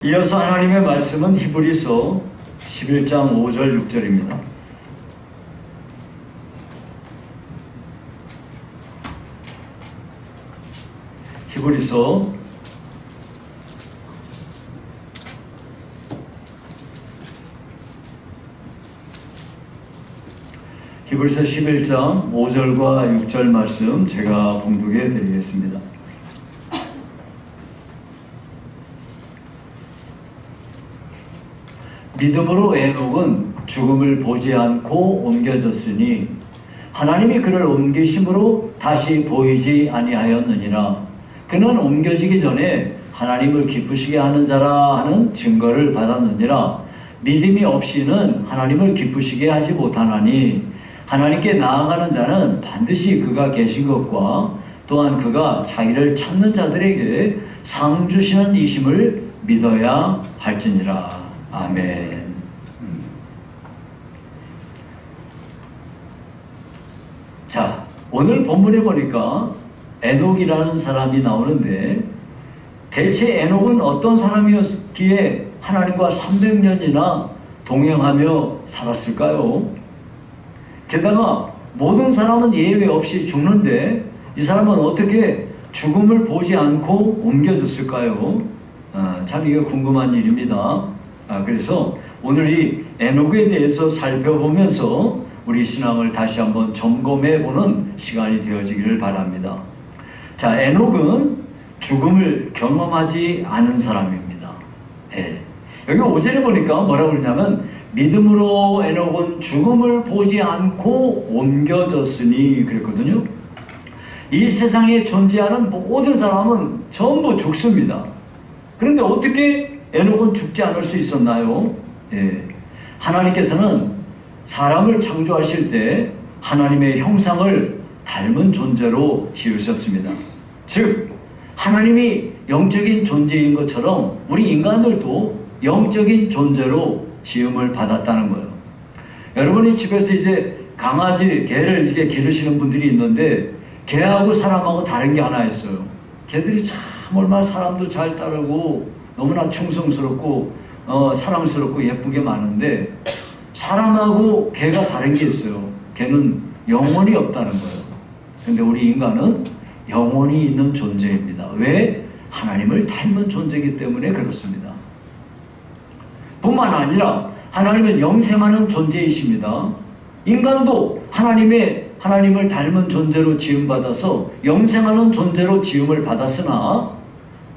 이어서 하나님의 말씀은 히브리서 11장 5절 6절입니다. 히브리서 11장 5절과 6절 말씀 제가 봉독해 드리겠습니다. 믿음으로 에녹은 죽음을 보지 않고 옮겨졌으니 하나님이 그를 옮기심으로 다시 보이지 아니하였느니라. 그는 옮겨지기 전에 하나님을 기쁘시게 하는 자라 하는 증거를 받았느니라. 믿음이 없이는 하나님을 기쁘시게 하지 못하나니 하나님께 나아가는 자는 반드시 그가 계신 것과 또한 그가 자기를 찾는 자들에게 상 주시는 이심을 믿어야 할지니라. 아멘. 자, 오늘 본문에 보니까 에녹이라는 사람이 나오는데 대체 에녹은 어떤 사람이었기에 하나님과 300년이나 동행하며 살았을까요? 게다가 모든 사람은 예외 없이 죽는데 이 사람은 어떻게 죽음을 보지 않고 옮겨졌을까요? 참 이게 궁금한 일입니다. 그래서 오늘 이 에녹에 대해서 살펴보면서 우리 신앙을 다시 한번 점검해보는 시간이 되어지기를 바랍니다. 자, 에녹은 죽음을 경험하지 않은 사람입니다. 여기 5절에 보니까 뭐라고 그러냐면 믿음으로 에녹은 죽음을 보지 않고 옮겨졌으니 그랬거든요. 이 세상에 존재하는 모든 사람은 전부 죽습니다. 그런데 어떻게 에녹은 죽지 않을 수 있었나요? 하나님께서는 사람을 창조하실 때 하나님의 형상을 닮은 존재로 지으셨습니다. 즉 하나님이 영적인 존재인 것처럼 우리 인간들도 영적인 존재로 지음을 받았다는 거예요. 여러분이 집에서 이제 강아지, 개를 이렇게 기르시는 분들이 있는데 개하고 사람하고 다른 게 하나 있어요. 개들이 참 얼마나 사람도 잘 따르고 너무나 충성스럽고 사랑스럽고 예쁘게 많은데 사람하고 개가 다른 게 있어요. 개는 영혼이 없다는 거예요. 근데 우리 인간은 영혼이 있는 존재입니다. 왜? 하나님을 닮은 존재이기 때문에 그렇습니다. 뿐만 아니라 하나님은 영생하는 존재이십니다. 인간도 하나님을 닮은 존재로 지음받아서 영생하는 존재로 지음을 받았으나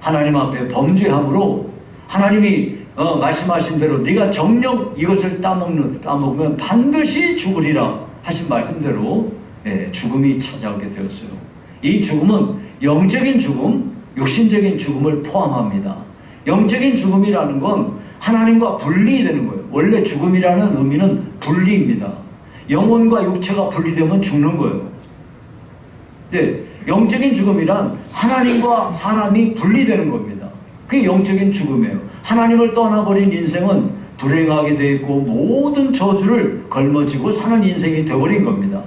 하나님 앞에 범죄함으로 하나님이 말씀하신 대로 네가 정녕 이것을 따먹으면 반드시 죽으리라 하신 말씀대로 죽음이 찾아오게 되었어요. 이 죽음은 영적인 죽음, 육신적인 죽음을 포함합니다. 영적인 죽음이라는 건 하나님과 분리되는 거예요. 원래 죽음이라는 의미는 분리입니다. 영혼과 육체가 분리되면 죽는 거예요. 영적인 죽음이란 하나님과 사람이 분리되는 겁니다. 그게 영적인 죽음이에요. 하나님을 떠나버린 인생은 불행하게 되어 있고 모든 저주를 걸머지고 사는 인생이 되어버린 겁니다.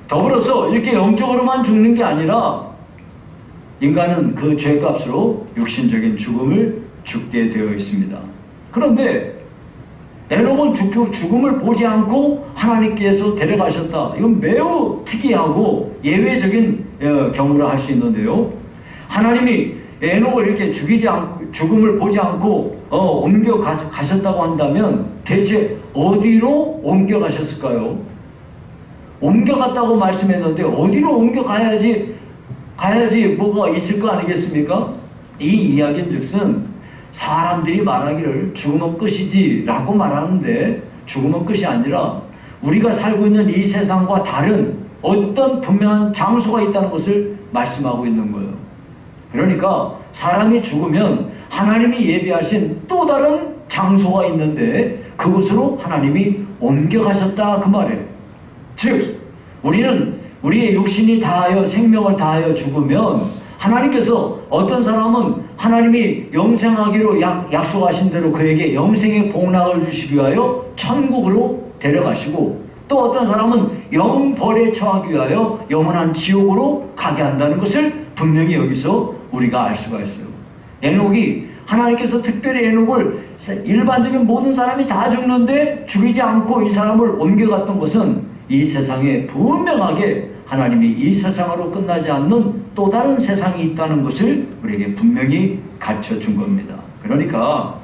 더불어서 이렇게 영적으로만 죽는 게 아니라 인간은 그 죄값으로 육신적인 죽음을 죽게 되어 있습니다. 그런데 에녹은 죽음을 보지 않고 하나님께서 데려가셨다. 이건 매우 특이하고 예외적인 경우라 할 수 있는데요. 하나님이 에녹을 이렇게 죽음을 보지 않고 옮겨 가셨다고 한다면 대체 어디로 옮겨 가셨을까요? 옮겨갔다고 말씀했는데 어디로 옮겨 가야지 뭐가 있을 거 아니겠습니까? 이 이야기는 즉슨 사람들이 말하기를 죽음은 끝이지 라고 말하는데 죽음은 끝이 아니라 우리가 살고 있는 이 세상과 다른 어떤 분명한 장소가 있다는 것을 말씀하고 있는 거예요. 그러니까 사람이 죽으면 하나님이 예비하신 또 다른 장소가 있는데 그곳으로 하나님이 옮겨가셨다 그 말이에요. 즉 우리는 우리의 육신이 다하여 생명을 다하여 죽으면 하나님께서 어떤 사람은 하나님이 영생하기로 약속하신 대로 그에게 영생의 복락을 주시기 위하여 천국으로 데려가시고 또 어떤 사람은 영벌에 처하기 위하여 영원한 지옥으로 가게 한다는 것을 분명히 여기서 우리가 알 수가 있어요. 에녹이 하나님께서 특별히 에녹을 일반적인 모든 사람이 다 죽는데 죽이지 않고 이 사람을 옮겨갔던 것은 이 세상에 분명하게 하나님이 이 세상으로 끝나지 않는 또 다른 세상이 있다는 것을 우리에게 분명히 가르쳐준 겁니다. 그러니까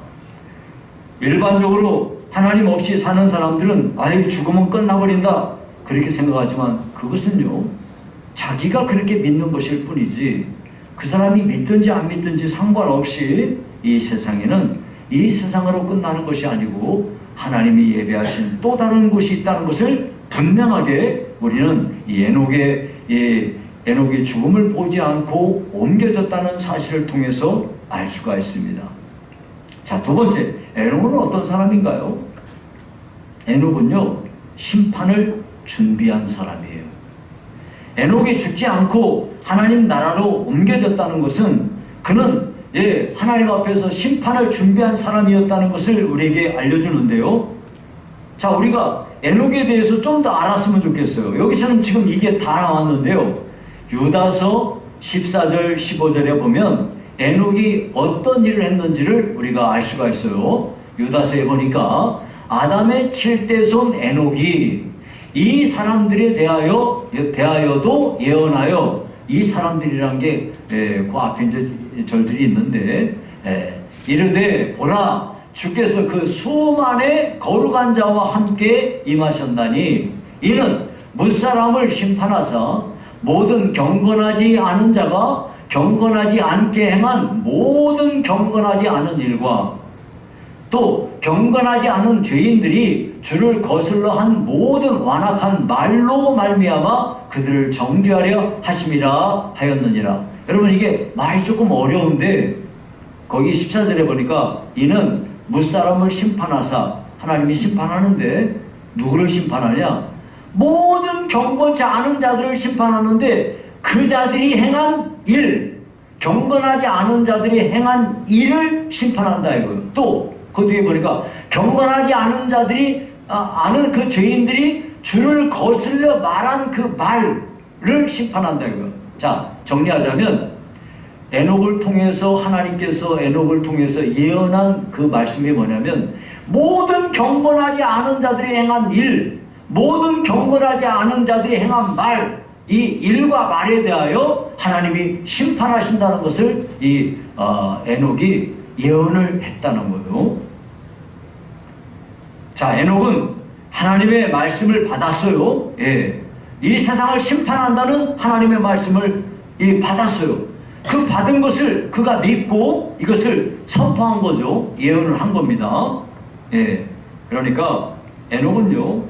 일반적으로 하나님 없이 사는 사람들은 아이 죽으면 끝나버린다 그렇게 생각하지만 그것은요 자기가 그렇게 믿는 것일 뿐이지 그 사람이 믿든지 안 믿든지 상관없이 이 세상에는 이 세상으로 끝나는 것이 아니고 하나님이 예배하신 또 다른 곳이 있다는 것을 분명하게 우리는 이 에녹의 죽음을 보지 않고 옮겨졌다는 사실을 통해서 알 수가 있습니다. 자, 두 번째, 에녹은 어떤 사람인가요? 에녹은요 심판을 준비한 사람이에요. 에녹이 죽지 않고 하나님 나라로 옮겨졌다는 것은 그는 하나님 앞에서 심판을 준비한 사람이었다는 것을 우리에게 알려주는데요. 자, 우리가 에녹에 대해서 좀 더 알았으면 좋겠어요. 여기서는 지금 이게 다 나왔는데요. 유다서 14절 15절에 보면 에녹이 어떤 일을 했는지를 우리가 알 수가 있어요. 유다서에 보니까 아담의 7대손 에녹이 이 사람들에 대하여도 예언하여 이 사람들이란 게 그 앞에 이제 절들이 있는데 이르되 보라 주께서 그 수만의 거룩한 자와 함께 임하셨나니 이는 무사람을 심판하사 모든 경건하지 않은 자가 경건하지 않게 행한 모든 경건하지 않은 일과 또 경건하지 않은 죄인들이 주를 거슬러 한 모든 완악한 말로 말미암아 그들을 정죄하려 하심이라 하였느니라. 여러분 이게 말이 조금 어려운데 거기 14절에 보니까 이는 무사람을 심판하사 하나님이 심판하는데 누구를 심판하냐? 모든 경건치 않은 자들을 심판하는데 그 자들이 행한 일, 경건하지 않은 자들이 행한 일을 심판한다 이거예요. 또 그 뒤에 보니까 경건하지 않은 자들이 아는 그 죄인들이 주를 거슬려 말한 그 말을 심판한다 이거예요. 자, 정리하자면 에녹을 통해서 하나님께서 에녹을 통해서 예언한 그 말씀이 뭐냐면 모든 경건하지 않은 자들이 행한 일, 모든 경건하지 않은 자들이 행한 말, 이 일과 말에 대하여 하나님이 심판하신다는 것을 이 에녹이 예언을 했다는 거예요. 자, 에녹은 하나님의 말씀을 받았어요. 이 세상을 심판한다는 하나님의 말씀을 받았어요. 그 받은 것을 그가 믿고 이것을 선포한 거죠. 예언을 한 겁니다. 그러니까 에녹은요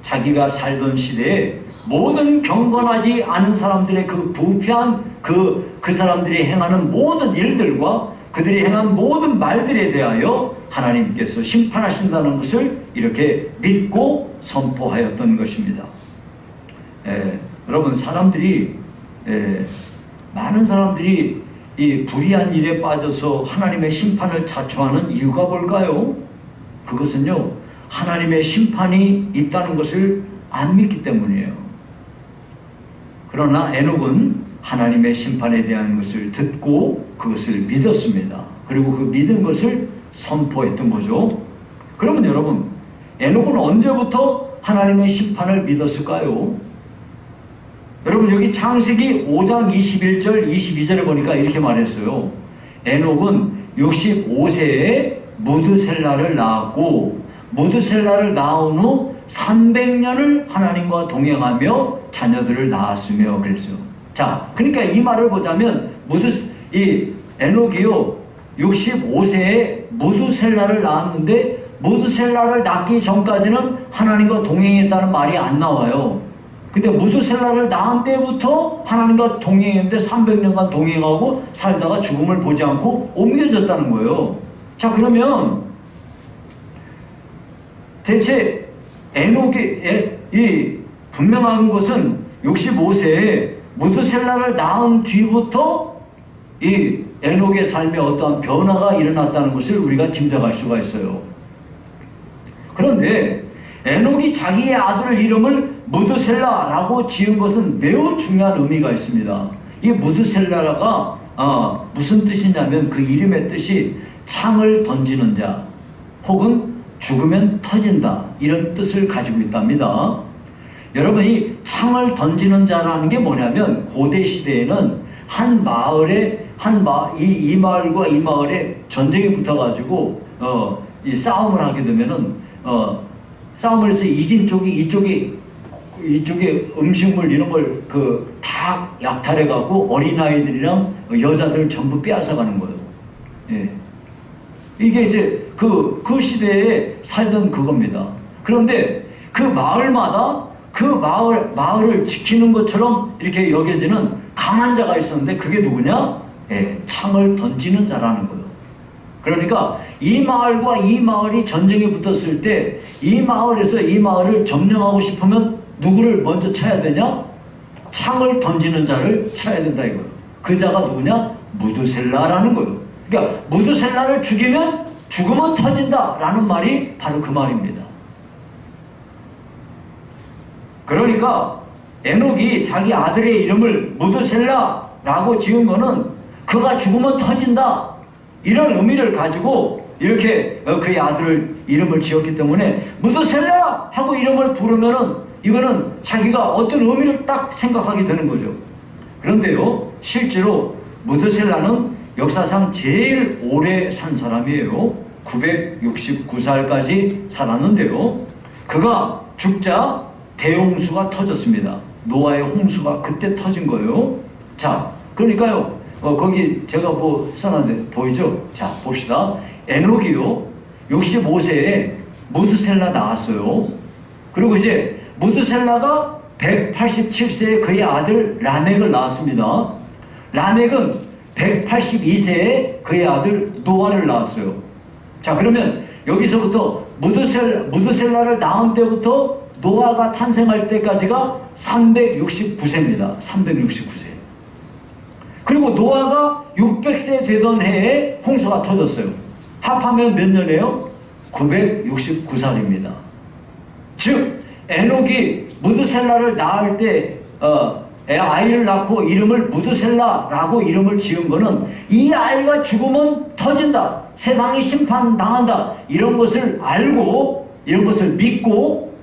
자기가 살던 시대에 모든 경건하지 않은 사람들의 그 부패한 그 사람들이 행하는 모든 일들과 그들이 행한 모든 말들에 대하여 하나님께서 심판하신다는 것을 이렇게 믿고 선포하였던 것입니다. 여러분 많은 사람들이 이 불의한 일에 빠져서 하나님의 심판을 자초하는 이유가 뭘까요? 그것은요 하나님의 심판이 있다는 것을 안 믿기 때문이에요. 그러나 에녹은 하나님의 심판에 대한 것을 듣고 그것을 믿었습니다. 그리고 그 믿은 것을 선포했던 거죠. 그러면 여러분 에녹은 언제부터 하나님의 심판을 믿었을까요? 여러분 여기 창세기 5장 21절 22절에 보니까 이렇게 말했어요. 에녹은 65세에 무드셀라를 낳았고 무드셀라를 낳은 후 300년을 하나님과 동행하며 자녀들을 낳았으며 그랬어요. 자, 그러니까 이 말을 보자면 이 에녹이요 65세에 무드셀라를 낳았는데 무드셀라를 낳기 전까지는 하나님과 동행했다는 말이 안 나와요. 근데 무드셀라를 낳은 때부터 하나님과 동행했는데 300년간 동행하고 살다가 죽음을 보지 않고 옮겨졌다는 거예요. 자, 그러면 대체 에녹이 분명한 것은 65세에 무드셀라를 낳은 뒤부터 이 에녹의 삶에 어떠한 변화가 일어났다는 것을 우리가 짐작할 수가 있어요. 그런데 에녹이 자기의 아들 이름을 무드셀라라고 지은 것은 매우 중요한 의미가 있습니다. 이 무드셀라가 무슨 뜻이냐면 그 이름의 뜻이 창을 던지는 자 혹은 죽으면 터진다 이런 뜻을 가지고 있답니다. 여러분 이 창을 던지는 자라는 게 뭐냐면 고대 시대에는 한 마을에 이 마을과 이 마을에 전쟁이 붙어가지고 이 싸움을 하게 되면은 싸움을 해서 이긴 쪽이 이쪽에 음식물 이런 걸 다 약탈해 갖고 어린아이들이랑 여자들 전부 빼앗아 가는 거예요. 예. 이게 이제 그 시대에 살던 그겁니다. 그런데 그 마을마다 그 마을을 지키는 것처럼 이렇게 여겨지는 강한 자가 있었는데 그게 누구냐? 예, 창을 던지는 자라는 거예요. 그러니까 이 마을과 이 마을이 전쟁에 붙었을 때 이 마을에서 이 마을을 점령하고 싶으면 누구를 먼저 쳐야 되냐? 창을 던지는 자를 쳐야 된다 이거예요. 그 자가 누구냐? 무드셀라라는 거예요. 그러니까 무드셀라를 죽으면 터진다라는 말이 바로 그 말입니다. 그러니까 에녹이 자기 아들의 이름을 무드셀라라고 지은 거는 그가 죽으면 터진다 이런 의미를 가지고 이렇게 그의 아들 이름을 지었기 때문에 무드셀라 하고 이름을 부르면은 이거는 자기가 어떤 의미를 딱 생각하게 되는 거죠. 그런데요 실제로 무드셀라는 역사상 제일 오래 산 사람이에요. 969살까지 살았는데요. 그가 죽자 대홍수가 터졌습니다. 노아의 홍수가 그때 터진 거예요. 자, 그러니까요. 거기 제가 뭐 써놨는데 보이죠? 자, 봅시다. 에녹이요. 65세에 무드셀라 낳았어요. 그리고 이제 무드셀라가 187세에 그의 아들 라멕을 낳았습니다. 라멕은 182세에 그의 아들 노아를 낳았어요. 자, 그러면 여기서부터 무드셀라를 낳은 때부터 노아가 탄생할 때까지가 369세입니다. 369세. 그리고 노아가 600세 되던 해에 홍수가 터졌어요. 합하면 몇 년이에요? 969살입니다. 즉 에녹이 무드셀라를 낳을 때 아이를 낳고 이름을 무드셀라라고 이름을 지은 거는 이 아이가 죽으면 터진다. 세상이 심판당한다. 이런 것을 알고 이런 것을 믿고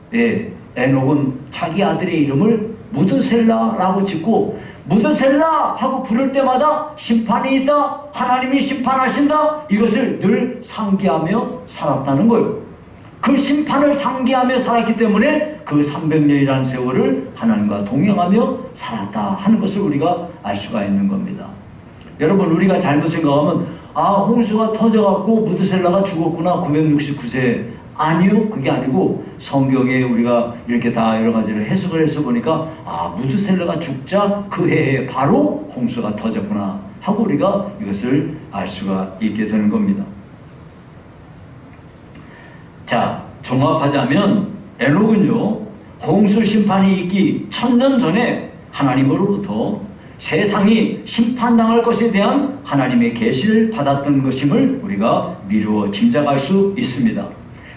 에녹은 자기 아들의 이름을 무드셀라라고 짓고 무드셀라 하고 부를 때마다 심판이 있다. 하나님이 심판하신다. 이것을 늘 상기하며 살았다는 거예요. 그 심판을 상기하며 살았기 때문에 그 300년이라는 세월을 하나님과 동행하며 살았다 하는 것을 우리가 알 수가 있는 겁니다. 여러분 우리가 잘못 생각하면 홍수가 터져갖고 무드셀라가 죽었구나 969세. 아니요, 그게 아니고 성경에 우리가 이렇게 다 여러 가지를 해석을 해서 보니까 무드셀라가 죽자 그 해에 바로 홍수가 터졌구나 하고 우리가 이것을 알 수가 있게 되는 겁니다. 자, 종합하자면 에녹은요 홍수 심판이 있기 1000년 전에 하나님으로부터 세상이 심판당할 것에 대한 하나님의 계시를 받았던 것임을 우리가 미루어 짐작할 수 있습니다.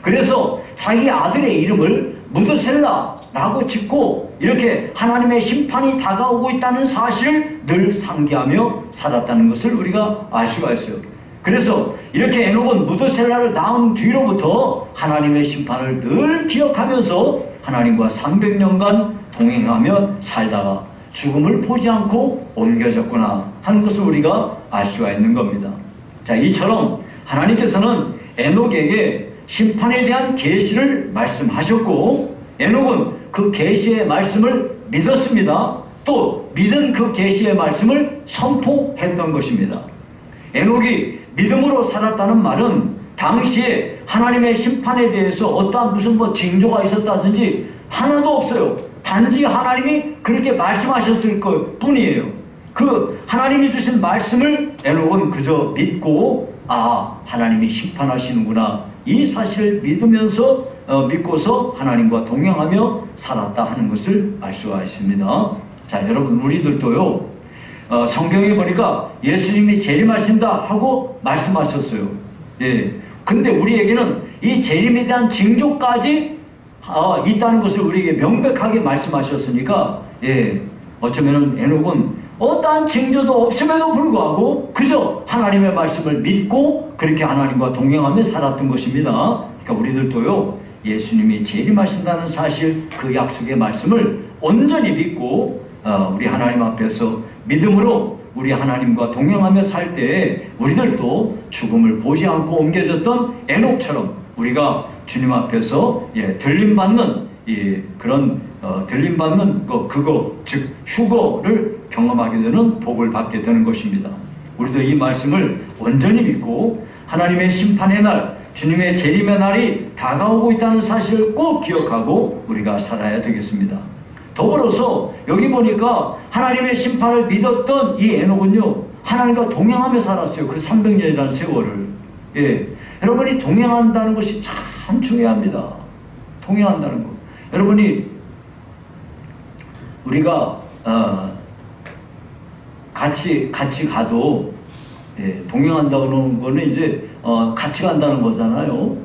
그래서 자기 아들의 이름을 무드셀라라고 짓고 이렇게 하나님의 심판이 다가오고 있다는 사실을 늘 상기하며 살았다는 것을 우리가 알 수가 있어요. 그래서 이렇게 에녹은 무드셀라를 낳은 뒤로부터 하나님의 심판을 늘 기억하면서 하나님과 300년간 동행하며 살다가 죽음을 보지 않고 옮겨졌구나 하는 것을 우리가 알 수가 있는 겁니다. 자, 이처럼 하나님께서는 에녹에게 심판에 대한 계시를 말씀하셨고 에녹은 그 계시의 말씀을 믿었습니다. 또 믿은 그 계시의 말씀을 선포했던 것입니다. 에녹이 믿음으로 살았다는 말은 당시에 하나님의 심판에 대해서 어떠한 무슨 징조가 있었다든지 하나도 없어요. 단지 하나님이 그렇게 말씀하셨을 것 뿐이에요. 그 하나님이 주신 말씀을 에녹은 그저 믿고 하나님이 심판하시는구나 이 사실을 믿으면서 믿고서 하나님과 동행하며 살았다 하는 것을 알 수가 있습니다. 자, 여러분 우리들도요 성경에 보니까 예수님이 재림하신다 하고 말씀하셨어요. 예. 근데 우리에게는 이 재림에 대한 징조까지 있다는 것을 우리에게 명백하게 말씀하셨으니까 어쩌면은 에녹은 어떠한 징조도 없음에도 불구하고 그저 하나님의 말씀을 믿고 그렇게 하나님과 동행하며 살았던 것입니다. 그러니까 우리들도요, 예수님이 재림하신다는 사실, 그 약속의 말씀을 온전히 믿고 우리 하나님 앞에서 믿음으로 우리 하나님과 동행하며 살 때에 우리들도 죽음을 보지 않고 옮겨졌던 에녹처럼 우리가 주님 앞에서 들림받는 그런 들림받는 그거 즉 휴거를 경험하게 되는 복을 받게 되는 것입니다. 우리도 이 말씀을 온전히 믿고 하나님의 심판의 날, 주님의 재림의 날이 다가오고 있다는 사실을 꼭 기억하고 우리가 살아야 되겠습니다. 더불어서 여기 보니까 하나님의 심판을 믿었던 이 에녹은요, 하나님과 동행하며 살았어요. 그 300년이라는 세월을. 여러분이 동행한다는 것이 참 중요합니다. 동행한다는 것. 여러분이 우리가 같이 가도 동행한다는 거는 이제 같이 간다는 거잖아요.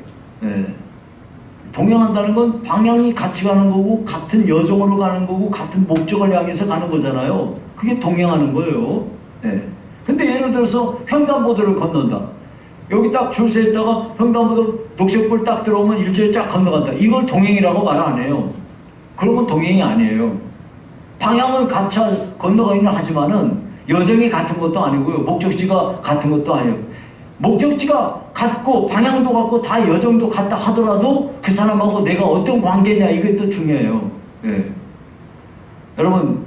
동행한다는 건 방향이 같이 가는 거고 같은 여정으로 가는 거고 같은 목적을 향해서 가는 거잖아요. 그게 동행하는 거예요. 근데 예를 들어서 횡단보도를 건넌다. 여기 딱 줄 서 있다가 횡단보도 녹색불 딱 들어오면 일제히 쫙 건너간다. 이걸 동행이라고 말 안 해요. 그런 건 동행이 아니에요. 방향은 같이 건너가기는 하지만은 여정이 같은 것도 아니고요. 목적지가 같은 것도 아니에요. 목적지가 같고 방향도 같고 다 여정도 같다 하더라도 그 사람하고 내가 어떤 관계냐, 이게 또 중요해요. 여러분,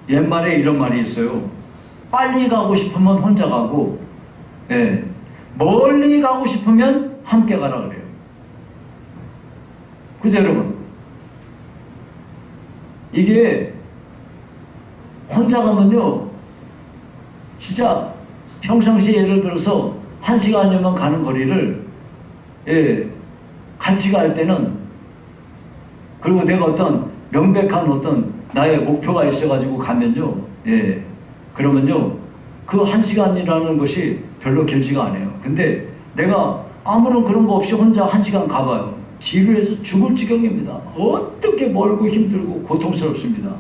옛말에 이런 말이 있어요. 빨리 가고 싶으면 혼자 가고 멀리 가고 싶으면 함께 가라 그래요. 그죠 여러분? 이게 혼자 가면요, 진짜 평상시에 예를 들어서 1시간이면 가는 거리를 같이 갈 때는, 그리고 내가 어떤 명백한 어떤 나의 목표가 있어가지고 가면요, 그러면요, 그 1시간이라는 것이 별로 길지가 않아요. 근데 내가 아무런 그런 거 없이 혼자 1시간 가봐요. 지루해서 죽을 지경입니다. 어떻게 멀고 힘들고 고통스럽습니다.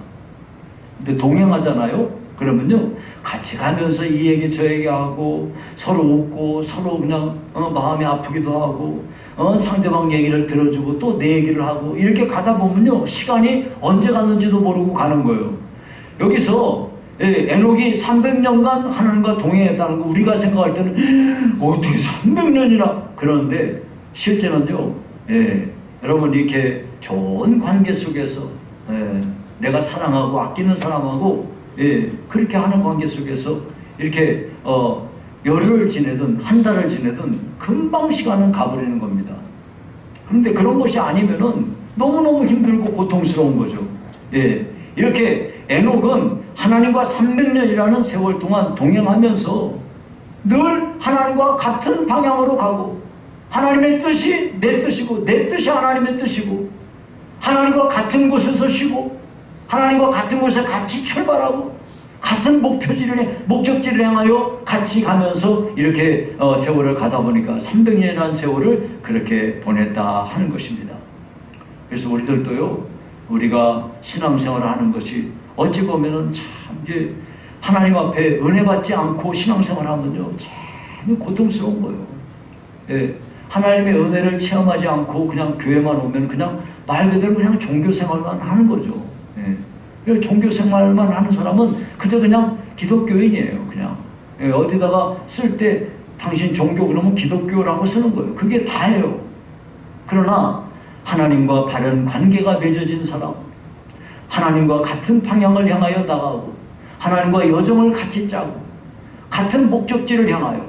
근데 동행하잖아요? 그러면요, 같이 가면서 이 얘기 저 얘기 하고 서로 웃고 서로 그냥 마음이 아프기도 하고 상대방 얘기를 들어주고 또 내 얘기를 하고 이렇게 가다 보면요, 시간이 언제 갔는지도 모르고 가는 거예요. 여기서 에녹이 300년간 하나님과 동행했다는 거 우리가 생각할 때는 어떻게 300년이나 그러는데 실제는요, 여러분 이렇게 좋은 관계 속에서 내가 사랑하고 아끼는 사람하고 그렇게 하는 관계 속에서 이렇게 열흘을 지내든 한 달을 지내든 금방 시간은 가버리는 겁니다. 그런데 그런 것이 아니면은 너무너무 힘들고 고통스러운 거죠. 이렇게 에녹은 하나님과 300년이라는 세월 동안 동행하면서 늘 하나님과 같은 방향으로 가고 하나님의 뜻이 내 뜻이고 내 뜻이 하나님의 뜻이고 하나님과 같은 곳에서 쉬고 하나님과 같은 곳에 같이 출발하고 같은 목적지를 향하여 같이 가면서 이렇게 세월을 가다 보니까 300년이라는 세월을 그렇게 보냈다 하는 것입니다. 그래서 우리들도요, 우리가 신앙생활을 하는 것이 어찌 보면은 참 하나님 앞에 은혜 받지 않고 신앙생활을 하면요, 참 고통스러운 거예요. 하나님의 은혜를 체험하지 않고 그냥 교회만 오면 그냥 말 그대로 그냥 종교생활만 하는 거죠. 종교생활만 하는 사람은 그저 그냥 기독교인이에요. 그냥 어디다가 쓸 때 당신 종교 그러면 기독교라고 쓰는 거예요. 그게 다예요. 그러나 하나님과 바른 관계가 맺어진 사람, 하나님과 같은 방향을 향하여 나가고 하나님과 여정을 같이 짜고 같은 목적지를 향하여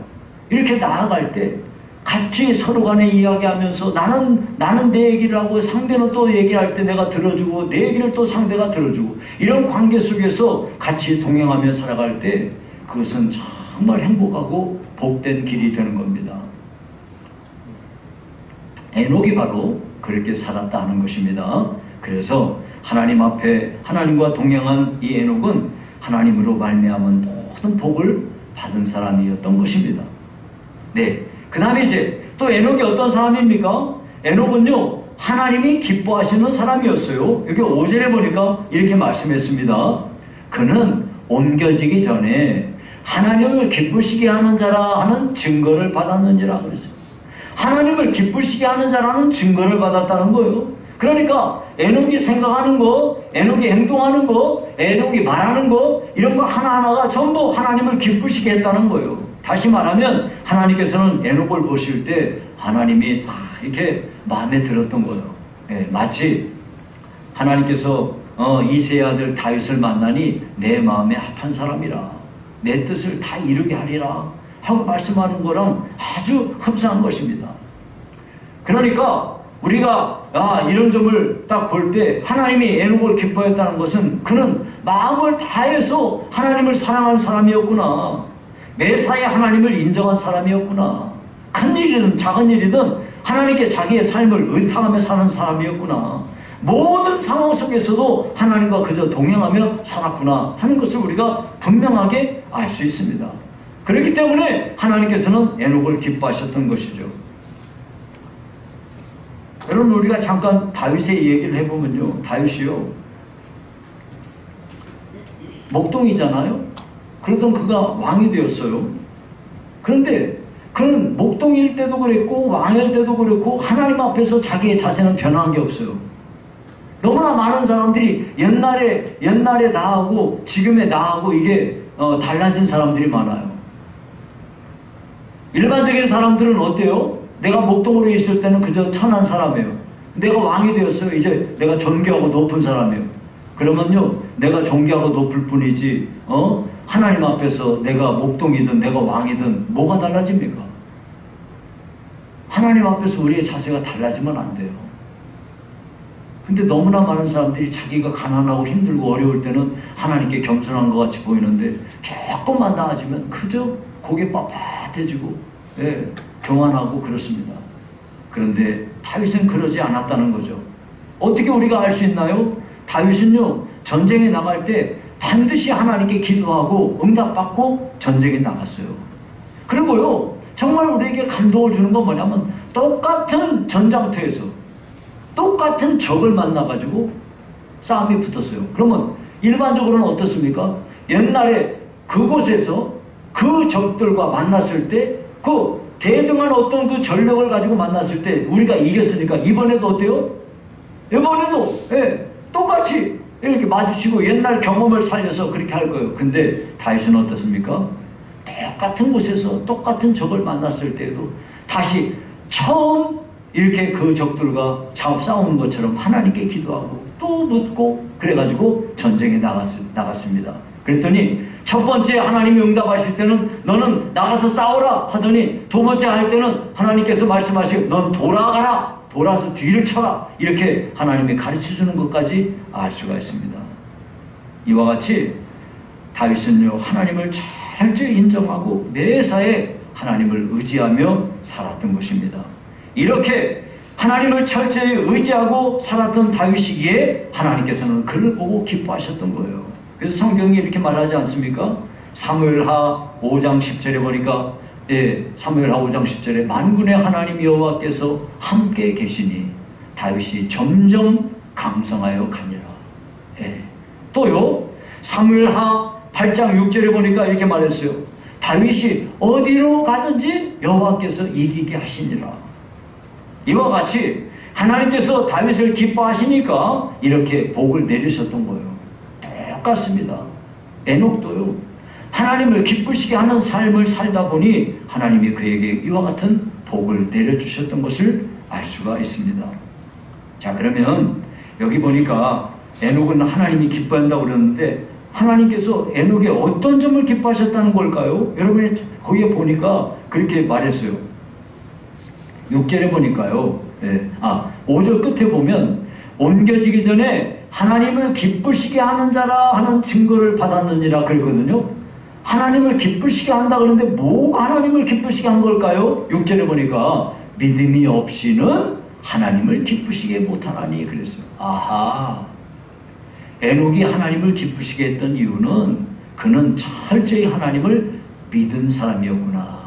이렇게 나아갈 때 같이 서로 간에 이야기하면서 나는 내 얘기를 하고 상대는 또 얘기할 때 내가 들어주고 내 얘기를 또 상대가 들어주고 이런 관계 속에서 같이 동행하며 살아갈 때 그것은 정말 행복하고 복된 길이 되는 겁니다. 에녹이 바로 그렇게 살았다 하는 것입니다. 그래서 하나님 앞에 하나님과 동행한 이 에녹은 하나님으로 말미암은 모든 복을 받은 사람이었던 것입니다. 그 다음에 이제 또 에녹이 어떤 사람입니까? 에녹은요, 하나님이 기뻐하시는 사람이었어요. 여기 5절에 보니까 이렇게 말씀했습니다. 그는 옮겨지기 전에 하나님을 기쁘시게 하는 자라 하는 증거를 받았느니라 그랬어요. 하나님을 기쁘시게 하는 자라는 증거를 받았다는 거예요. 그러니까 에녹이 생각하는 거, 에녹이 행동하는 거, 에녹이 말하는 거, 이런 거 하나하나가 전부 하나님을 기쁘시게 했다는 거예요. 다시 말하면 하나님께서는 에녹을 보실 때 하나님이 다 이렇게 마음에 들었던 거예요. 예, 마치 하나님께서 이새의 아들 다윗을 만나니 내 마음에 합한 사람이라, 내 뜻을 다 이루게 하리라 하고 말씀하는 거랑 아주 흡사한 것입니다. 그러니까 우리가 이런 점을 딱 볼 때 하나님이 에녹을 기뻐했다는 것은 그는 마음을 다해서 하나님을 사랑한 사람이었구나, 매사에 하나님을 인정한 사람이었구나, 큰 일이든 작은 일이든 하나님께 자기의 삶을 의탁하며 사는 사람이었구나, 모든 상황 속에서도 하나님과 그저 동행하며 살았구나 하는 것을 우리가 분명하게 알 수 있습니다. 그렇기 때문에 하나님께서는 에녹을 기뻐하셨던 것이죠. 여러분, 우리가 잠깐 다윗의 얘기를 해보면요, 다윗이요 목동이잖아요. 그러던 그가 왕이 되었어요. 그런데 그는 목동일 때도 그랬고 왕일 때도 그랬고 하나님 앞에서 자기의 자세는 변한 게 없어요. 너무나 많은 사람들이 옛날에 나하고 지금의 나하고 이게 달라진 사람들이 많아요. 일반적인 사람들은 어때요? 내가 목동으로 있을 때는 그저 천한 사람이에요. 내가 왕이 되었어요. 이제 내가 존귀하고 높은 사람이에요. 그러면요, 내가 존귀하고 높을 뿐이지 하나님 앞에서 내가 목동이든 내가 왕이든 뭐가 달라집니까? 하나님 앞에서 우리의 자세가 달라지면 안 돼요. 근데 너무나 많은 사람들이 자기가 가난하고 힘들고 어려울 때는 하나님께 겸손한 것 같이 보이는데 조금만 나아지면 그저 고개 빳빳해지고 교만하고 그렇습니다. 그런데 다윗은 그러지 않았다는 거죠. 어떻게 우리가 알 수 있나요? 다윗은요, 전쟁에 나갈 때 반드시 하나님께 기도하고 응답받고 전쟁에 나갔어요. 그리고요, 정말 우리에게 감동을 주는 건 뭐냐면 똑같은 전장터에서 똑같은 적을 만나가지고 싸움이 붙었어요. 그러면 일반적으로는 어떻습니까? 옛날에 그곳에서 그 적들과 만났을 때 그 대등한 어떤 그 전력을 가지고 만났을 때 우리가 이겼으니까 이번에도 어때요? 이번에도 똑같이 이렇게 마주치고 옛날 경험을 살려서 그렇게 할 거예요. 근데 다윗은 어떻습니까? 똑같은 곳에서 똑같은 적을 만났을 때도 다시 처음 이렇게 그 적들과 싸우는 것처럼 하나님께 기도하고 또 묻고 그래가지고 전쟁에 나갔습니다. 그랬더니 첫 번째 하나님이 응답하실 때는 너는 나가서 싸우라 하더니 두 번째 할 때는 하나님께서 말씀하시고 넌 돌아가라, 돌아서 뒤를 쳐라, 이렇게 하나님이 가르쳐주는 것까지 알 수가 있습니다. 이와 같이 다윗은요, 하나님을 철저히 인정하고 매사에 하나님을 의지하며 살았던 것입니다. 이렇게 하나님을 철저히 의지하고 살았던 다윗이기에 하나님께서는 그를 보고 기뻐하셨던 거예요. 그래서 성경이 이렇게 말하지 않습니까? 사무엘하 5장 10절에 보니까 사무엘하 5장 10절에 만군의 하나님 여호와께서 함께 계시니 다윗이 점점 강성하여 가니라. 또요, 사무엘하 8장 6절에 보니까 이렇게 말했어요. 다윗이 어디로 가든지 여호와께서 이기게 하시니라. 이와 같이 하나님께서 다윗을 기뻐하시니까 이렇게 복을 내리셨던 거예요. 똑같습니다. 에녹도요, 하나님을 기쁘시게 하는 삶을 살다 보니 하나님이 그에게 이와 같은 복을 내려주셨던 것을 알 수가 있습니다. 자, 그러면 여기 보니까 에녹은 하나님이 기뻐한다고 그러는데 하나님께서 에녹의 어떤 점을 기뻐하셨다는 걸까요? 여러분이 거기에 보니까 그렇게 말했어요. 6절에 보니까요, 5절 끝에 보면 옮겨지기 전에 하나님을 기쁘시게 하는 자라 하는 증거를 받았느니라 그랬거든요. 하나님을 기쁘시게 한다 그러는데 뭐가 하나님을 기쁘시게 한 걸까요? 6절에 보니까 믿음이 없이는 하나님을 기쁘시게 못하나니 그랬어요. 아하, 에녹이 하나님을 기쁘시게 했던 이유는 그는 철저히 하나님을 믿은 사람이었구나.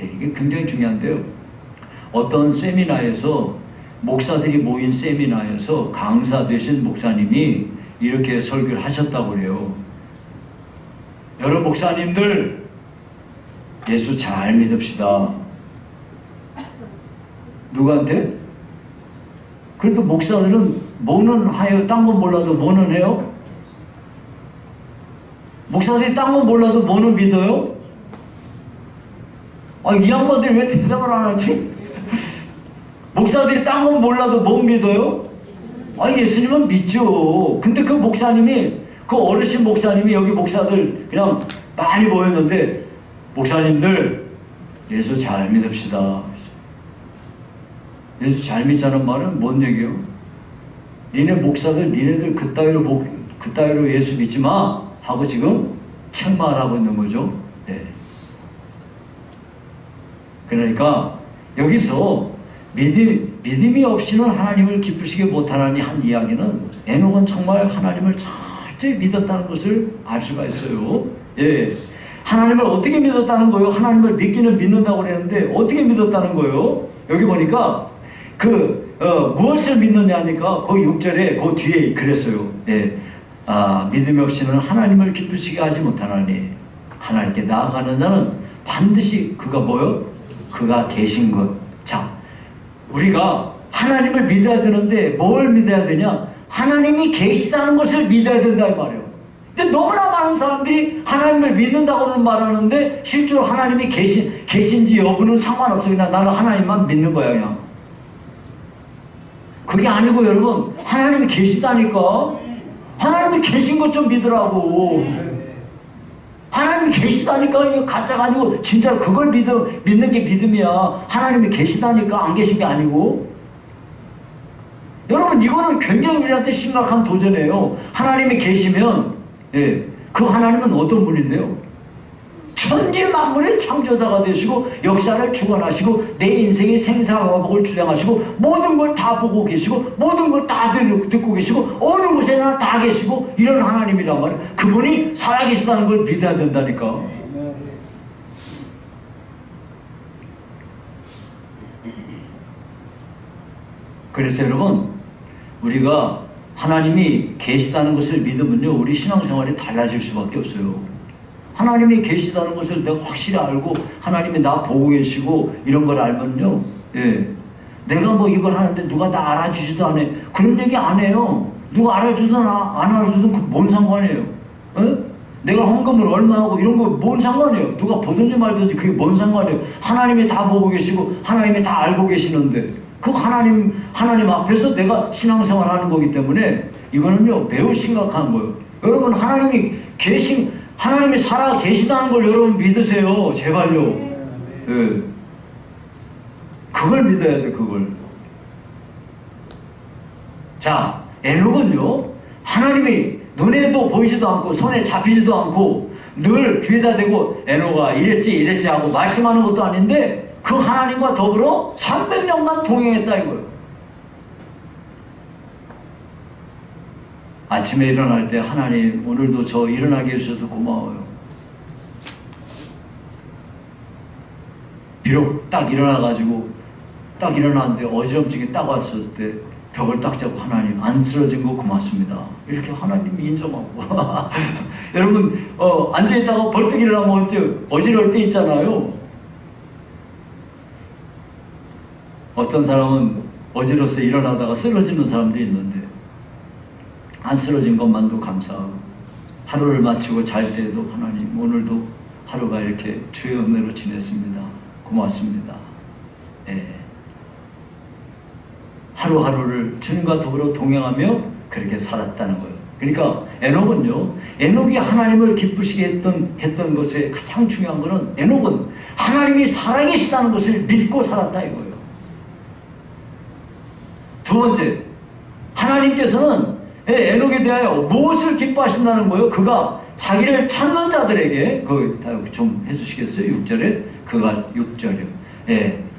이게 굉장히 중요한데요. 어떤 세미나에서 목사들이 모인 세미나에서 강사 되신 목사님이 이렇게 설교를 하셨다고 그래요. 여러 목사님들 예수 잘 믿읍시다. 누구한테? 그래도 목사들은 뭐는 하여 딴 건 몰라도 뭐는 해요? 목사들이 딴 건 몰라도 뭐는 믿어요? 이 양반들이 왜 대답을 안 하지? 목사들이 딴 건 몰라도 뭐 믿어요? 예수님은 믿죠. 근데 그 목사님이, 그 어르신 목사님이 여기 목사들 그냥 많이 모였는데, 목사님들 예수 잘 믿읍시다. 예수 잘 믿자는 말은 뭔 얘기예요? 니네 목사들 니네들 그따위로 예수 믿지 마 하고 지금 책망하고 있는 거죠. 네. 그러니까 여기서 믿음이 없이는 하나님을 기쁘시게 못하나니 한 이야기는, 에녹은 정말 하나님을 철저히 믿었다는 것을 알 수가 있어요. 예. 하나님을 어떻게 믿었다는 거예요? 하나님을 믿기는 믿는다고 그랬는데 어떻게 믿었다는 거예요? 여기 보니까 무엇을 믿느냐니까 그 6절에 그 뒤에 그랬어요. 예. 믿음이 없이는 하나님을 기쁘시게 하지 못하나니 하나님께 나아가는 자는 반드시 그가 뭐요? 그가 계신 것. 자, 우리가 하나님을 믿어야 되는데 뭘 믿어야 되냐? 하나님이 계시다는 것을 믿어야 된다 이 말이에요. 근데 너무나 많은 사람들이 하나님을 믿는다고는 말하는데 실제로 하나님이 계신지 여부는 상관없어. 그냥 나는 하나님만 믿는 거야 그냥. 그게 아니고 여러분, 하나님이 계시다니까. 하나님이 계신 것 좀 믿으라고. 하나님이 계시다니까. 이거 가짜가 아니고 진짜로 그걸 믿는 게 믿음이야. 하나님이 계시다니까, 안 계신 게 아니고. 여러분, 이거는 굉장히 우리한테 심각한 도전이에요. 하나님이 계시면, 그 하나님은 어떤 분인데요? 천지 만물의 창조자가 되시고 역사를 주관하시고 내 인생의 생사화복을 주장하시고 모든 걸 다 보고 계시고 모든 걸 다 듣고 계시고 어느 곳에나 다 계시고 이런 하나님이란 말이에요. 그분이 살아계시다는 걸 믿어야 된다니까. 그래서 여러분, 우리가 하나님이 계시다는 것을 믿으면요, 우리 신앙생활이 달라질 수밖에 없어요. 하나님이 계시다는 것을 내가 확실히 알고 하나님이 나 보고 계시고 이런 걸 알면요, 내가 뭐 이걸 하는데 누가 나 알아주지도 않아. 그런 얘기 안 해요. 누가 알아주든 안 알아주든 그 뭔 상관이에요? 내가 헌금을 얼마 하고 이런 거 뭔 상관이에요? 누가 보든지 말든지 그게 뭔 상관이에요? 하나님이 다 보고 계시고 하나님이 다 알고 계시는데 그 하나님 앞에서 내가 신앙생활 하는 거기 때문에 이거는요 매우 심각한 거예요. 여러분, 하나님이 살아 계시다는 걸 여러분 믿으세요. 제발요. 그걸 믿어야 돼, 그걸. 자, 에녹은요, 하나님이 눈에도 보이지도 않고 손에 잡히지도 않고 늘 귀에다 대고 에녹아 이랬지 하고 말씀하는 것도 아닌데 그 하나님과 더불어 300년간 동행했다 이거예요. 아침에 일어날 때 하나님 오늘도 저 일어나게 해주셔서 고마워요. 비록 딱 일어났는데 어지럼증이 딱 왔을 때 벽을 딱 잡고 하나님 안 쓰러진 거 고맙습니다. 이렇게 하나님 인정하고 여러분 앉아있다가 벌떡 일어나면 어지러울 때 있잖아요. 어떤 사람은 어지러워서 일어나다가 쓰러지는 사람도 있는데 안 쓰러진 것만도 감사하고 하루를 마치고 잘 때에도 하나님 오늘도 하루가 이렇게 주의 은혜로 지냈습니다. 고맙습니다. 하루하루를 주님과 더불어 동행하며 그렇게 살았다는 거예요. 그러니까 에녹이 하나님을 기쁘시게 했던 것에 가장 중요한 것은 에녹은 하나님이 살아계시다는 것을 믿고 살았다 이거예요. 두 번째, 하나님께서는 에녹에 대하여 무엇을 기뻐하신다는 거예요? 그가 자기를 찾는 자들에게, 좀 해주시겠어요? 6절에? 6절이요.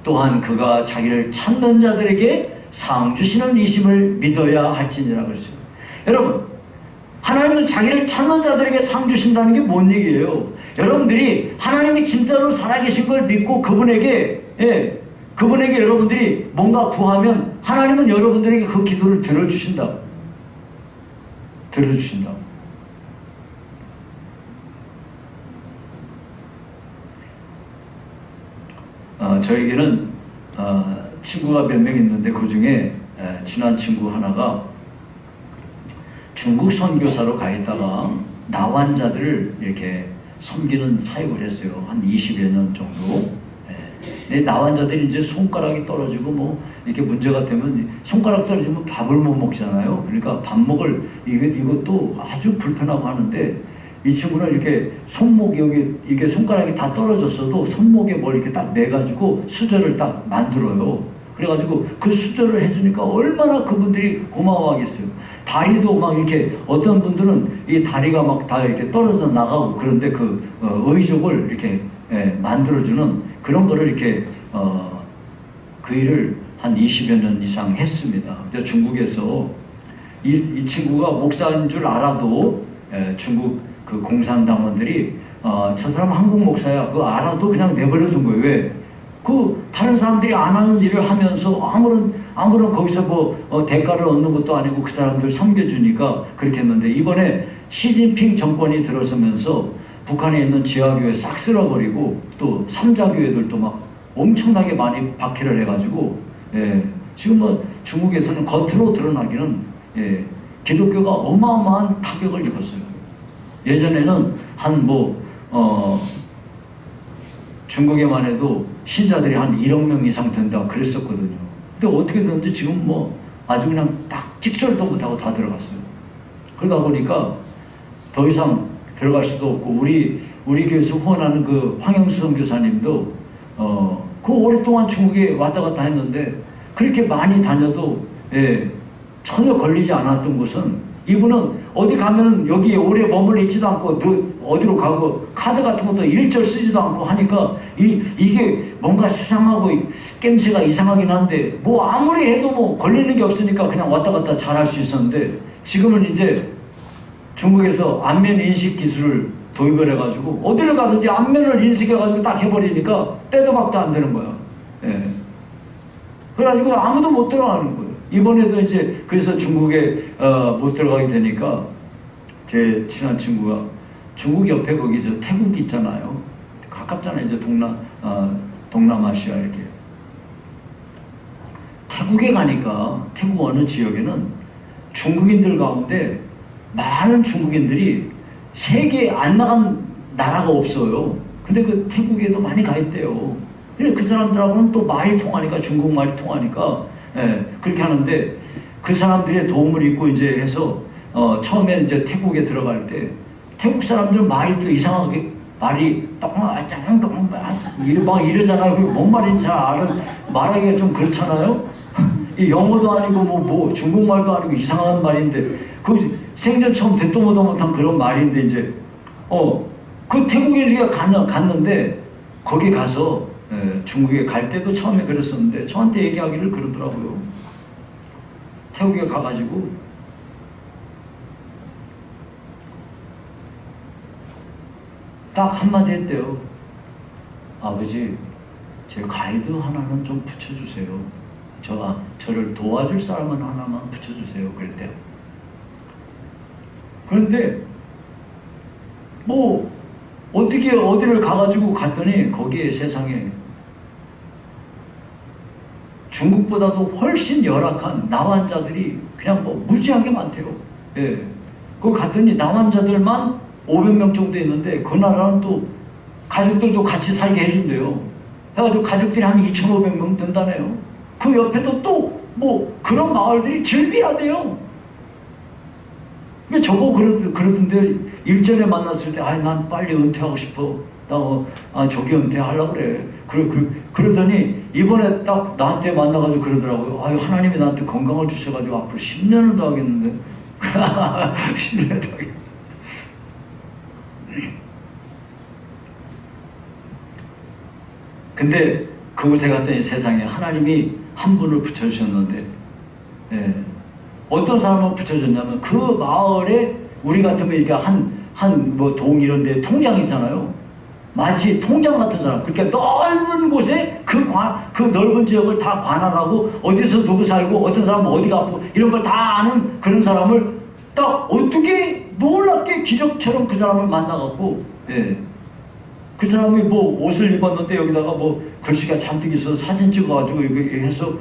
또한 그가 자기를 찾는 자들에게 상 주시는 이심을 믿어야 할지니라 그랬어요. 여러분, 하나님은 자기를 찾는 자들에게 상 주신다는 게 뭔 얘기예요? 여러분들이 하나님이 진짜로 살아계신 걸 믿고 그분에게 여러분들이 뭔가 구하면 하나님은 여러분들에게 그 기도를 들어주신다. 저에게는 친구가 몇 명 있는데 그 중에 친한 친구 하나가 중국 선교사로 가 있다가 나환자들을 이렇게 섬기는 사역을 했어요. 한 20여 년 정도. 나환자들이 이제 손가락이 떨어지고 뭐 이렇게 문제가 되면 손가락 떨어지면 밥을 못 먹잖아요. 그러니까 밥 먹을 이것도 아주 불편하고 하는데 이 친구는 이렇게 손목 여기 이게 손가락이 다 떨어졌어도 손목에 뭘 이렇게 딱 매가지고 수저를 딱 만들어요. 그래가지고 그 수저를 해주니까 얼마나 그분들이 고마워하겠어요. 다리도 막 이렇게 어떤 분들은 이 다리가 막 다 이렇게 떨어져 나가고 그런데 그 의족을 이렇게 만들어주는 그런 거를 이렇게 그 일을 한 20여 년 이상 했습니다. 근데 중국에서 이 친구가 목사인 줄 알아도 중국 그 공산당원들이 저 사람 한국 목사야 그거 알아도 그냥 내버려 둔 거예요. 왜? 그 다른 사람들이 안 하는 일을 하면서 아무런 거기서 뭐 대가를 얻는 것도 아니고 그 사람들 섬겨주니까 그렇게 했는데 이번에 시진핑 정권이 들어서면서 북한에 있는 지하교회 싹 쓸어버리고 또 삼자교회들도 막 엄청나게 많이 박해를 해가지고 지금 뭐 중국에서는 겉으로 드러나기는 기독교가 어마어마한 타격을 입었어요. 예전에는 중국에만 해도 신자들이 한 1억 명 이상 된다고 그랬었거든요. 근데 어떻게 됐는지 지금 뭐 아주 그냥 딱 찍소리도 못하고 다 들어갔어요. 그러다 보니까 더 이상 들어갈 수도 없고 우리 교회에서 후원하는 그 황영수 선교사님도 그 오랫동안 중국에 왔다 갔다 했는데 그렇게 많이 다녀도 전혀 걸리지 않았던 곳은 이분은 어디 가면 여기에 오래 머물러 있지도 않고 어디로 가고 카드 같은 것도 일절 쓰지도 않고 하니까 이게 뭔가 수상하고 깸새가 이상하긴 한데 뭐 아무리 해도 뭐 걸리는 게 없으니까 그냥 왔다 갔다 잘 할 수 있었는데 지금은 이제 중국에서 안면 인식 기술을 도입을 해가지고 어디를 가든지 안면을 인식해가지고 딱 해버리니까 때도 박도 안 되는 거야. 그래가지고 아무도 못 들어가는 거예요. 이번에도 이제 그래서 중국에 못 들어가게 되니까 제 친한 친구가 중국 옆에 거기 저 태국 있잖아요. 가깝잖아요. 이제 동남아시아 이렇게. 태국에 가니까 태국 어느 지역에는 중국인들 가운데 많은 중국인들이 세계에 안 나간 나라가 없어요. 근데 그 태국에도 많이 가 있대요. 그 사람들하고는 또 말이 통하니까 중국말이 통하니까 그렇게 하는데 그 사람들의 도움을 입고 이제 해서 처음에 이제 태국에 들어갈 때 태국 사람들은 말이 또 이상하게 말이 막 이러잖아요. 뭔 말인지 잘 말하기가 좀 그렇잖아요. 영어도 아니고 뭐 중국말도 아니고 이상한 말인데 그 생전 처음 듣도 보도 못한 그런 말인데 이제 그 태국에 갔는데 거기 가서 중국에 갈 때도 처음에 그랬었는데 저한테 얘기하기를 그러더라고요. 태국에 가가지고 딱 한마디 했대요. 아버지, 제 가이드 하나는 좀 붙여주세요. 저를 도와줄 사람은 하나만 붙여주세요. 그랬대요. 그런데 뭐 어떻게 어디를 가가지고 갔더니 거기에 세상에 중국보다도 훨씬 열악한 나환자들이 그냥 뭐 무지하게 많대요. 거기 갔더니 나환자들만 500명 정도 있는데 그 나라는 또 가족들도 같이 살게 해준대요. 해가지고 가족들이 한 2,500명 된다네요. 그 옆에도 또 뭐 그런 마을들이 즐비하대요. 저보고 그러던데 일전에 만났을 때 난 빨리 은퇴하고 싶어. 저기 은퇴하려고 그래. 그러더니 이번에 딱 나한테 만나가지고 그러더라고요. 하나님이 나한테 건강을 주셔가지고 앞으로 10년은 더 하겠는데. 10년은 더 하겠는데. 근데 그곳에 갔더니 세상에 하나님이 한 분을 붙여주셨는데 어떤 사람을 붙여줬냐면 그 마을에 우리 같으면 이게 뭐 동 이런 데 통장이잖아요. 마치 통장 같은 사람. 그러니까 넓은 곳에 그 넓은 지역을 다 관할하고 어디서 누구 살고 어떤 사람은 어디가 아프고 이런 걸 다 아는 그런 사람을 딱 어떻게 놀랍게 기적처럼 그 사람을 만나갖고 그 사람이 뭐 옷을 입었는데 여기다가 뭐 글씨가 잔뜩 있어서 사진 찍어가지고 이렇게 해서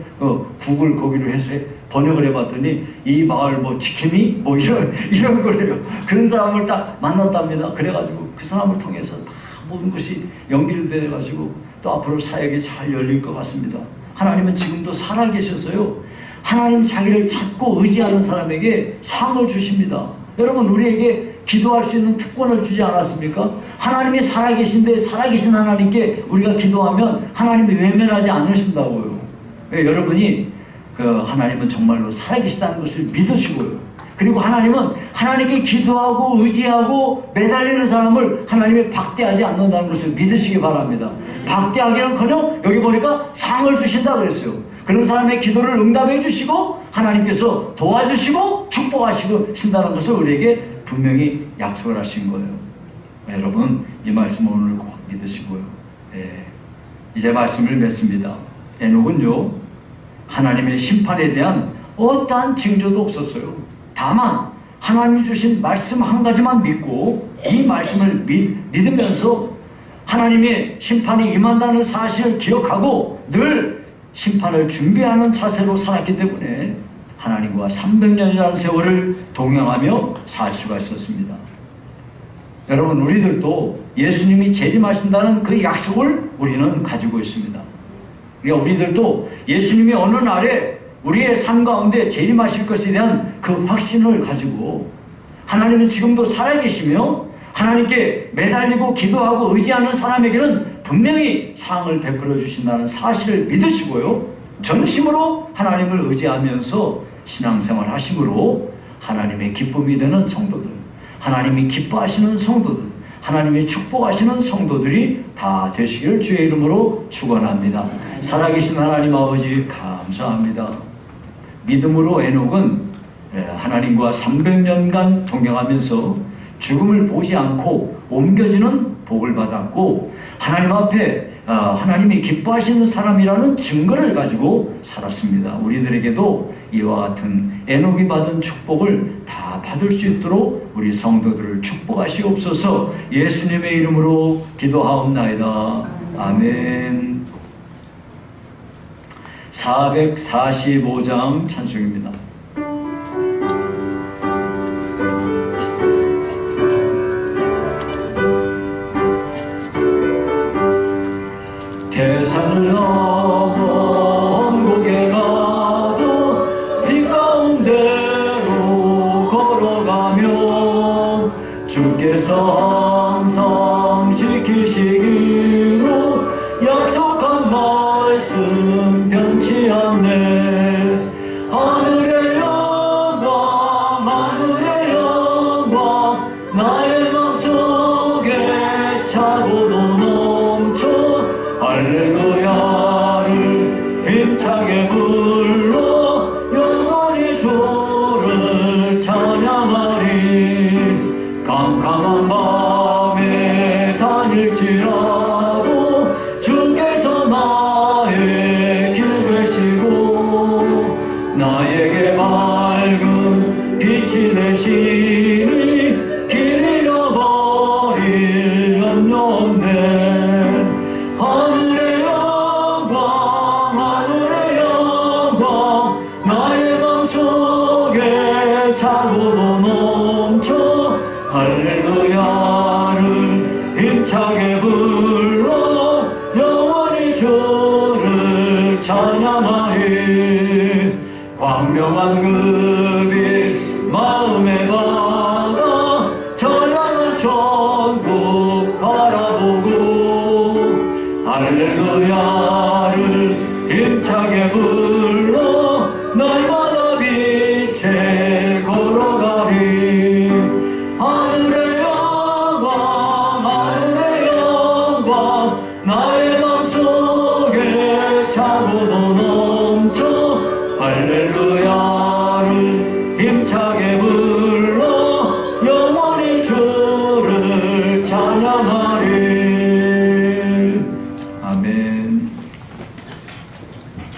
구글 거기로 해서 번역을 해봤더니 이 마을 뭐 지킴이 뭐 이런 거래요. 그런 사람을 딱 만났답니다. 그래가지고 그 사람을 통해서 다 모든 것이 연결돼가지고 또 앞으로 사역이 잘 열릴 것 같습니다. 하나님은 지금도 살아계셔서요, 하나님 자기를 찾고 의지하는 사람에게 상을 주십니다. 여러분, 우리에게 기도할 수 있는 특권을 주지 않았습니까? 하나님이 살아계신데 살아계신 하나님께 우리가 기도하면 하나님이 외면하지 않으신다고요. 여러분이 하나님은 정말로 살아계시다는 것을 믿으시고요. 그리고 하나님은 하나님께 기도하고 의지하고 매달리는 사람을 하나님이 박대하지 않는다는 것을 믿으시기 바랍니다. 박대하기는커녕 여기 보니까 상을 주신다 그랬어요. 그런 사람의 기도를 응답해 주시고 하나님께서 도와주시고 축복하신다는 것을 우리에게 분명히 약속을 하신 거예요. 여러분, 이 말씀 오늘 꼭 믿으시고요. 이제 말씀을 맺습니다. 에녹은요, 하나님의 심판에 대한 어떠한 징조도 없었어요. 다만 하나님이 주신 말씀 한 가지만 믿고 이 말씀을 믿으면서 하나님의 심판이 임한다는 사실을 기억하고 늘 심판을 준비하는 자세로 살았기 때문에 하나님과 300년이라는 세월을 동행하며 살 수가 있었습니다. 여러분, 우리들도 예수님이 재림하신다는 그 약속을 우리는 가지고 있습니다. 그러니까 우리들도 예수님이 어느 날에 우리의 삶 가운데 재림하실 것에 대한 그 확신을 가지고 하나님은 지금도 살아계시며 하나님께 매달리고 기도하고 의지하는 사람에게는 분명히 상을 베풀어 주신다는 사실을 믿으시고요, 전심으로 하나님을 의지하면서 신앙생활 하심으로 하나님의 기쁨이 되는 성도들, 하나님이 기뻐하시는 성도들, 하나님이 축복하시는 성도들이 다 되시기를 주의 이름으로 축원합니다. 살아계신 하나님 아버지 감사합니다. 믿음으로 에녹은 하나님과 300년간 동행하면서 죽음을 보지 않고 옮겨지는 복을 받았고 하나님 앞에 하나님이 기뻐하시는 사람이라는 증거를 가지고 살았습니다. 우리들에게도 이와 같은 에녹이 받은 축복을 다 받을 수 있도록 우리 성도들을 축복하시옵소서. 예수님의 이름으로 기도하옵나이다. 아멘. 445장 찬송입니다. 대산을 넘어 원곡에 가도 빛 가운데로 걸어가며 주께서 항상 지키시기로 약속한 말씀 변치 않네. 하늘의 영광 하늘의 영광 나의 맘속에 차고도 넘쳐 할렐루야를 힘차게 불러 영원히 주를 찬양하리. 캄캄한 밤에 다닐지라도 주께서 나의 길 되시고 나에게 밝은 빛이 되시니 길 잃어버릴 염려 없네. 하늘의 영광 하늘의 영광 나의 맘속에 차고도 넘쳐 할렐루야를 힘차게 불러 영원히 주를 찬양하리. 광명한 그 빛 마음에 받아 전하는 천국 바라보고 할렐루야